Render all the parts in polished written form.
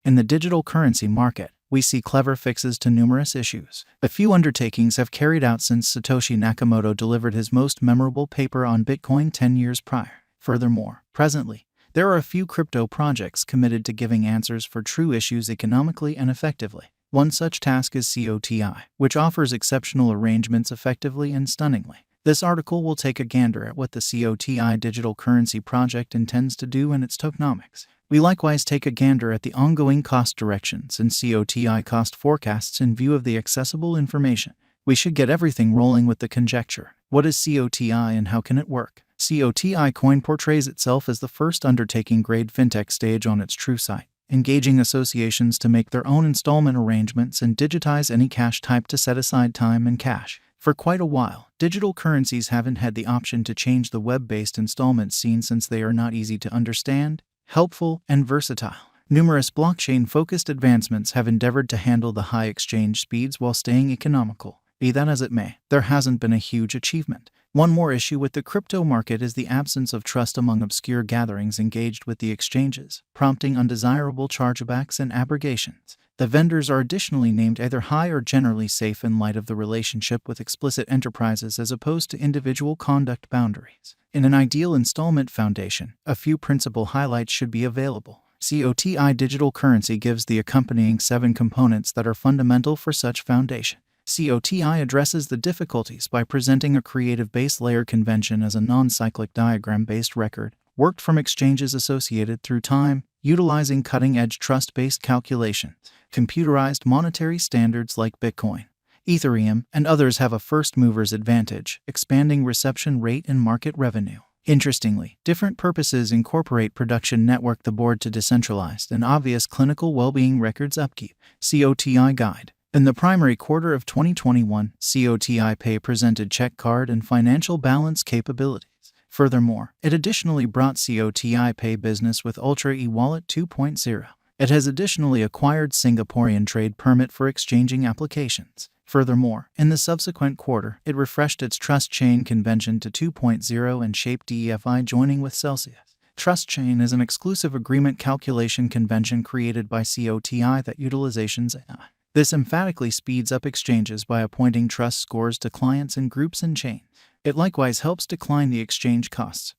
In the digital currency market, we see clever fixes to numerous issues. A few undertakings have carried out since Satoshi Nakamoto delivered his most memorable paper on Bitcoin 10 years prior. Furthermore, presently, there are a few crypto projects committed to giving answers for true issues economically and effectively. One such task is Coti, which offers exceptional arrangements effectively and stunningly. This article will take a gander at what the Coti digital currency project intends to do and its tokenomics. We likewise take a gander at the ongoing cost directions and Coti cost forecasts in view of the accessible information. We should get everything rolling with the conjecture. What is Coti and how can it work? Coti coin portrays itself as the first undertaking-grade fintech stage on its true site, engaging associations to make their own installment arrangements and digitize any cash type to set aside time and cash. For quite a while, digital currencies haven't had the option to change the web-based installment scene since they are not easy to understand, helpful, and versatile. Numerous blockchain-focused advancements have endeavored to handle the high exchange speeds while staying economical. Be that as it may, there hasn't been a huge achievement. One more issue with the crypto market is the absence of trust among obscure gatherings engaged with the exchanges, prompting undesirable chargebacks and abrogations. The vendors are additionally named either high or generally safe in light of the relationship with explicit enterprises as opposed to individual conduct boundaries. In an ideal installment foundation, a few principal highlights should be available. Coti digital currency gives the accompanying 7 components that are fundamental for such foundation. Coti addresses the difficulties by presenting a creative base layer convention as a non-cyclic diagram-based record, worked from exchanges associated through time, utilizing cutting-edge trust-based calculations. Computerized monetary standards like Bitcoin, Ethereum, and others have a first-mover's advantage, expanding reception rate and market revenue. Interestingly, different purposes incorporate production network the board to decentralized and obvious clinical well-being records upkeep. Coti Guide. In the primary quarter of 2021, Coti Pay presented check card and financial balance capabilities. Furthermore, it additionally brought Coti Pay business with Ultra eWallet 2.0. It has additionally acquired Singaporean trade permit for exchanging applications. Furthermore, in the subsequent quarter, it refreshed its Trust Chain convention to 2.0 and shaped DEFI joining with Celsius. Trust Chain is an exclusive agreement calculation convention created by Coti that utilizations AI. This emphatically speeds up exchanges by appointing trust scores to clients and groups and chains. It likewise helps decline the exchange costs,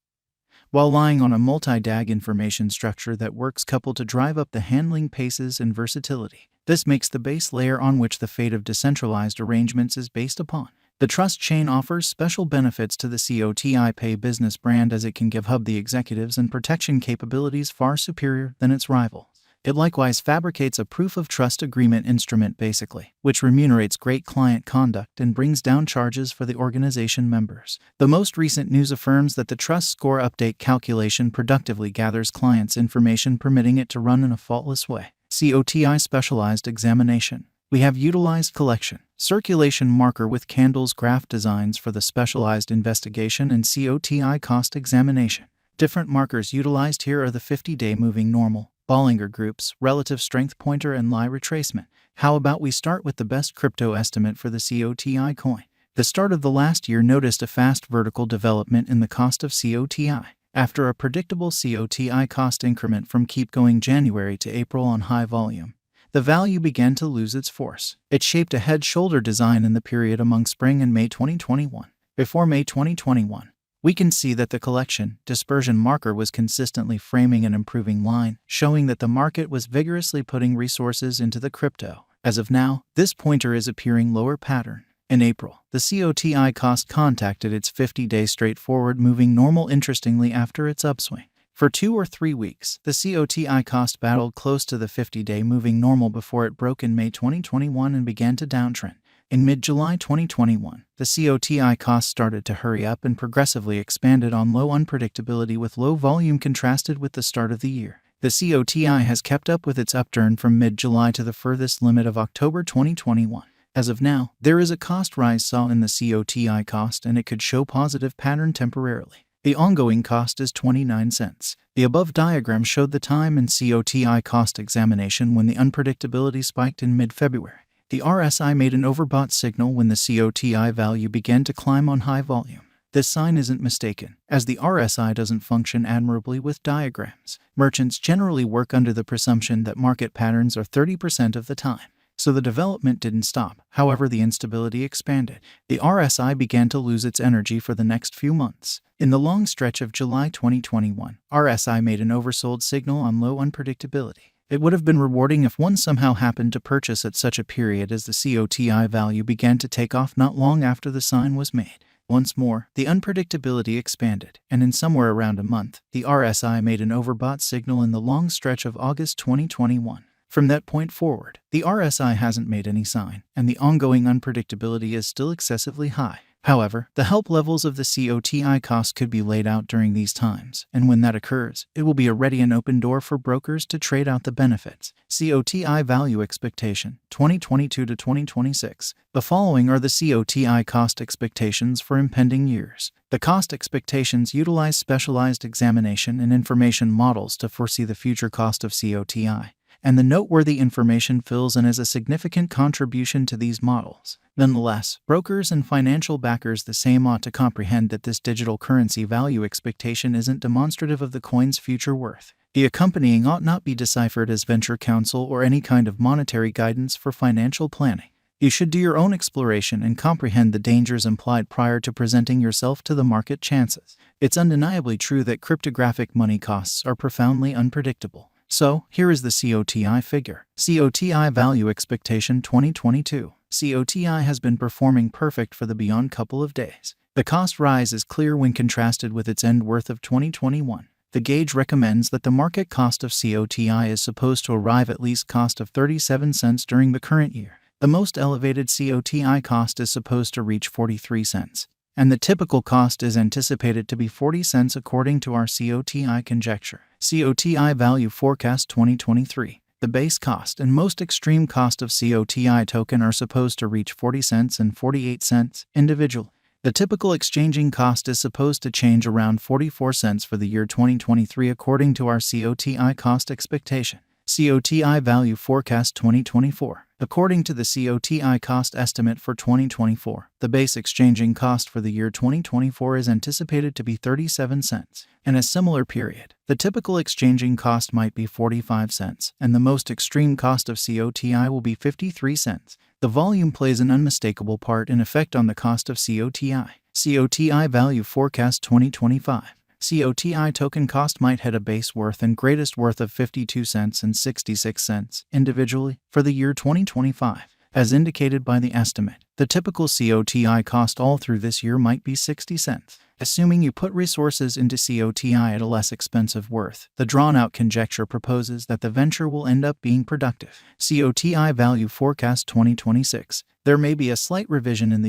while lying on a multi-DAG information structure that works coupled to drive up the handling paces and versatility. This makes the base layer on which the fate of decentralized arrangements is based upon. The Trust Chain offers special benefits to the Coti Pay business brand as it can give hub the executives and protection capabilities far superior than its rivals. It likewise fabricates a proof of trust agreement instrument basically, which remunerates great client conduct and brings down charges for the organization members. The most recent news affirms that the Trust Score Update calculation productively gathers clients' information, permitting it to run in a faultless way. Coti Specialized Examination. We have utilized collection, circulation marker with candles graph designs for the specialized investigation and Coti cost examination. Different markers utilized here are the 50-day moving normal, Bollinger Groups, relative strength pointer, and lie retracement. How about we start with the best crypto estimate for the Coti coin? The start of the last year noticed a fast vertical development in the cost of Coti. After a predictable Coti cost increment from keep going January to April on high volume, the value began to lose its force. It shaped a head-shoulder design in the period among spring and May 2021. Before May 2021, we can see that the collection dispersion marker was consistently framing an improving line, showing that the market was vigorously putting resources into the crypto. As of now, this pointer is appearing lower pattern. In April, the Coti cost contacted its 50-day straightforward moving normal interestingly after its upswing. For 2 or 3 weeks, the Coti cost battled close to the 50-day moving normal before it broke in May 2021 and began to downtrend. In mid-July 2021, the Coti cost started to hurry up and progressively expanded on low unpredictability with low volume contrasted with the start of the year. The Coti has kept up with its upturn from mid-July to the furthest limit of October 2021. As of now, there is a cost rise saw in the Coti cost and it could show positive pattern temporarily. The ongoing cost is 29 cents. The above diagram showed the time and Coti cost examination when the unpredictability spiked in mid-February. The RSI made an overbought signal when the Coti value began to climb on high volume. This sign isn't mistaken, as the RSI doesn't function admirably with diagrams. Merchants generally work under the presumption that market patterns are 30% of the time. So the development didn't stop. However, the instability expanded. The RSI began to lose its energy for the next few months. In the long stretch of July 2021, RSI made an oversold signal on low unpredictability. It would have been rewarding if one somehow happened to purchase at such a period, as the COTI value began to take off not long after the sign was made. Once more, the unpredictability expanded, and in somewhere around a month, the RSI made an overbought signal in the long stretch of August 2021. From that point forward, the RSI hasn't made any sign, and the ongoing unpredictability is still excessively high. However, the help levels of the COTI cost could be laid out during these times, and when that occurs, it will be a ready and open door for brokers to trade out the benefits. COTI value expectation, 2022 to 2026. The following are the COTI cost expectations for impending years. The cost expectations utilize specialized examination and information models to foresee the future cost of COTI, and the noteworthy information fills in as a significant contribution to these models. Nonetheless, brokers and financial backers the same ought to comprehend that this digital currency value expectation isn't demonstrative of the coin's future worth. The accompanying ought not be deciphered as venture counsel or any kind of monetary guidance for financial planning. You should do your own exploration and comprehend the dangers implied prior to presenting yourself to the market chances. It's undeniably true that cryptographic money costs are profoundly unpredictable. So, here is the COTI figure. COTI value expectation 2022. COTI has been performing perfect for the beyond couple of days. The cost rise is clear when contrasted with its end worth of 2021. The gauge recommends that the market cost of COTI is supposed to arrive at least cost of 37 cents during the current year. The most elevated COTI cost is supposed to reach 43 cents. And the typical cost is anticipated to be 40 cents according to our COTI conjecture. COTI value forecast 2023. The base cost and most extreme cost of COTI token are supposed to reach 40 cents and 48 cents individually. The typical exchanging cost is supposed to change around 44 cents for the year 2023 according to our COTI cost expectation. COTI value forecast 2024. According to the COTI cost estimate for 2024, the base exchanging cost for the year 2024 is anticipated to be 37 cents. In a similar period, the typical exchanging cost might be 45 cents, and the most extreme cost of COTI will be 53 cents. The volume plays an unmistakable part in effect on the cost of COTI. COTI value forecast 2025. COTI token cost might hit a base worth and greatest worth of 52 cents and 66 cents individually for the year 2025. As indicated by the estimate, the typical COTI cost all through this year might be 60 cents. Assuming you put resources into COTI at a less expensive worth, the drawn-out conjecture proposes that the venture will end up being productive. COTI value forecast 2026. There may be a slight revision in the